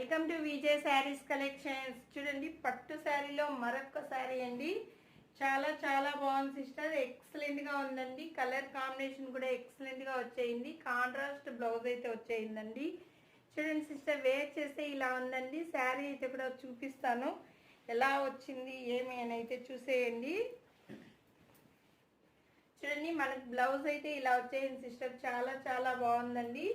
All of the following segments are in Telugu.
Welcome to Vijay saris collections. చూడండి, పట్టు శారీలో మరొక శారీ అండి. చాలా చాలా బాగుంది సిస్టర్, ఎక్సలెంట్ గా ఉందండి. కలర్ కాంబినేషన్ కూడా ఎక్సలెంట్ గా వచ్చేయింది. కాంట్రాస్ట్ బ్లౌజ్ అయితే వచ్చేయిందండి. చూడండి సిస్టర్, వేర్ చేస్తే ఇలా ఉందండి. శారీ అయితే కూడా చూపిస్తాను ఎలా వచ్చింది ఏమి అని అయితే చూసేయండి. చూడండి, మనకు బ్లౌజ్ అయితే ఇలా వచ్చేయింది సిస్టర్, చాలా చాలా బాగుందండి.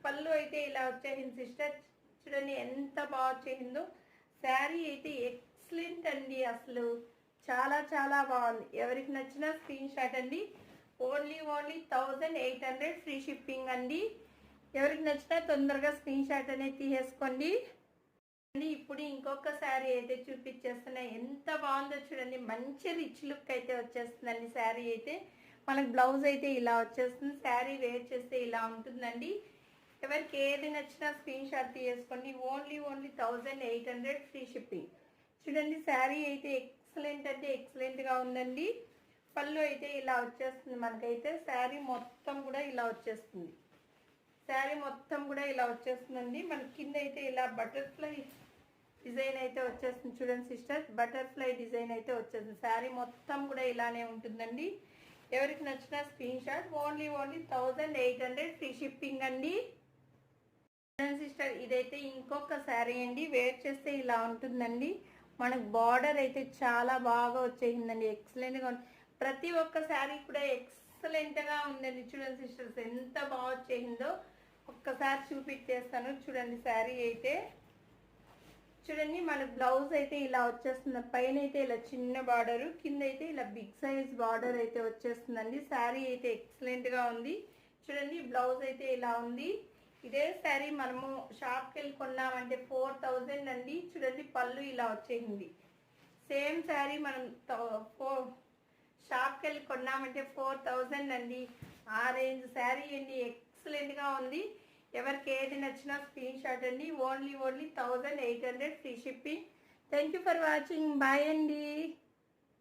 పళ్ళు అయితే ఇలా వచ్చేయింది సిస్టర్. చూడండి ఎంత బాగా వచ్చేసిందో. శారీ అయితే ఎక్సలెంట్ అండి, అసలు చాలా చాలా బాగుంది. ఎవరికి నచ్చిన స్క్రీన్ షాట్ అండి. ఓన్లీ 1800 ఫ్రీ షిప్పింగ్ అండి. ఎవరికి నచ్చినా తొందరగా స్క్రీన్ షాట్ అనేది తీసేసుకోండి. ఇప్పుడు ఇంకొక శారీ అయితే చూపించేస్తున్నా. ఎంత బాగుందో చూడండి, మంచి రిచ్ లుక్ అయితే వచ్చేస్తుందండి. శారీ అయితే మనకు బ్లౌజ్ అయితే ఇలా వచ్చేస్తుంది. శారీ వేర్ చేస్తే ఇలా ఉంటుందండి. ఎవరికి ఏది నచ్చినా స్క్రీన్ షాట్ తీసుకోండి. Only 1800 free shipping. చూడండి, శారీ అయితే ఎక్సలెంట్ అంటే ఎక్సలెంట్గా ఉందండి. పళ్ళు అయితే ఇలా వచ్చేస్తుంది. మనకైతే శారీ మొత్తం కూడా ఇలా వచ్చేస్తుంది. శారీ మొత్తం కూడా ఇలా వచ్చేస్తుందండి. మన కింద అయితే ఇలా బటర్ఫ్లై డిజైన్ అయితే వచ్చేస్తుంది. చూడండి సిస్టర్, బటర్ఫ్లై డిజైన్ అయితే వచ్చేస్తుంది. శారీ మొత్తం కూడా ఇలానే ఉంటుందండి. ఎవరికి నచ్చిన screen shot. Only 1800 free shipping అండి. సిస్టర్, ఇదైతే ఇంకొక శారీ అండి. వేర్ చేస్తే ఇలా ఉంటుందండి. మనకు బార్డర్ అయితే చాలా బాగా వచ్చేసిందండి. ఎక్సలెంట్గా ఉంది. ప్రతి ఒక్క శారీ కూడా ఎక్సలెంట్గా ఉందండి. చూడండి సిస్టర్స్, ఎంత బాగా వచ్చేసిందో ఒక్కసారి చూపించేస్తాను. చూడండి, శారీ అయితే చూడండి, మన బ్లౌజ్ అయితే ఇలా వచ్చేస్తుంది. పైన అయితే ఇలా చిన్న బార్డరు, కింద అయితే ఇలా బిగ్ సైజ్ బార్డర్ అయితే వచ్చేస్తుందండి. శారీ అయితే ఎక్సలెంట్గా ఉంది. చూడండి, బ్లౌజ్ అయితే ఇలా ఉంది. ఇదే శారీ మనము షాప్కి వెళ్ళి కొన్నామంటే 4000 అండి. చూడండి, పళ్ళు ఇలా వచ్చేసింది. సేమ్ శారీ మనం షాప్కి వెళ్ళి కొన్నామంటే 4000 అండి. ఆ రేంజ్ శారీ అండి, ఎక్సలెంట్గా ఉంది. ఎవరికి ఏది నచ్చినా స్క్రీన్ షాట్ అండి. Only 1800 free shipping. Thank you for watching. Bye అండి.